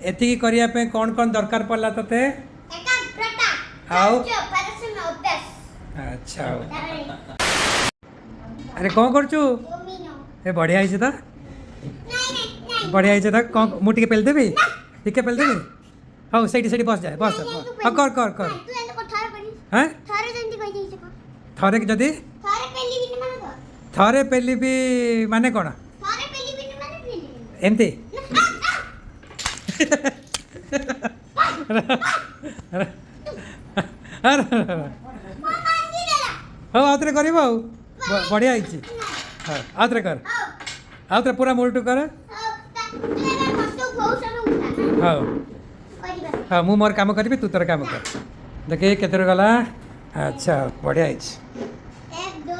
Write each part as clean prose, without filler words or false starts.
एतिकी करिया पे कौन कौन दरकार पड़ला तते एकाग्रता आओ धैर्य परिश्रम अभ्यास अच्छा अरे कौन करचु डोमिनो ए बढ़िया आइছে तो नहीं बढ़िया आइছে तो कौन मुटी के पेल देबी ठीक है पेल देबी हां सेठी सेठी बस जाए बस हां कर कर कर तू एंड को थारे पड़ी हैं थारे जंती कहि देई सको थरे जदी थारे पेली बिन माने तो थरे पेली भी माने कोन थारे पेली बिन माने पेली एमती अरे मां मान दी देला हाँ आउतरे करिबो बढ़िया आइछि हाँ आउतरे कर आउतरे पूरा मोल्टू कर तू एबे मस्त बहुत समय उठा हाँ करिबा हाँ मु मोर काम करी तू तोर काम कर देखे केते गला अच्छा बढ़िया आइछि 1 2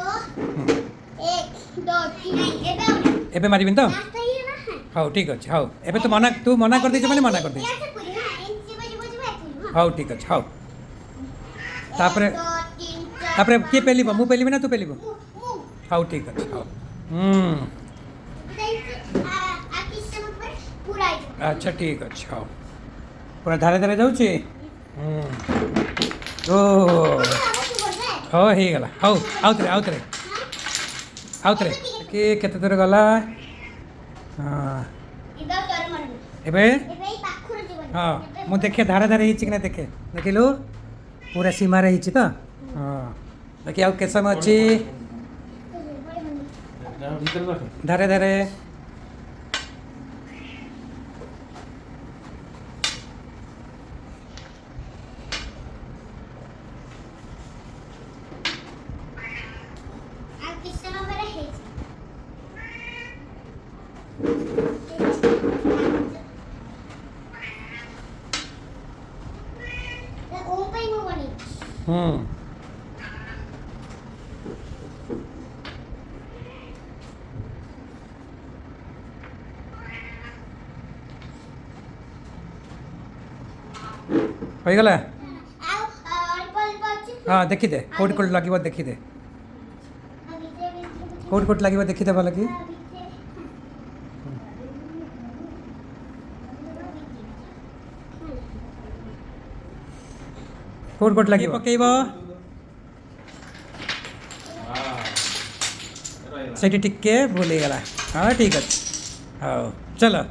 1 2 3 एबे उठा एबे मारिबिन तो लास्ट ही ना है हाँ ठीक अच्छे हाँ एबे तू मना कर दीजिए मैंने मना कर दी यार से पूरी हां एनसी बजे बजे बैठ हाँ ठीक अच्छे हाँ तापरे तापरे किए पेलिब मु पेलिबि ना तू पेलिब हाँ ठीक अच्छे हाँ अच्छा ठीक अच्छे हाँ पूरा धारे धारे जाऊँगी ओ हाँ हो गला हाँ आउतरे आउतरे आउतरे कि केते दूर गला हाँ एबे हाँ मु देखे धारे धारे ही कि ना देखे देखिलु पूरा सीमा रही तो हाँ देखिए आउ के समय अच्छी धारे धारे हो गला हाँ देखी दे कोट कोट लगे देखी दे कोट कोट लगे देखी दे भल कि कोट कोट लगे पकेब से टिके भूल गला हाँ ठीक अच्छे हाँ चलो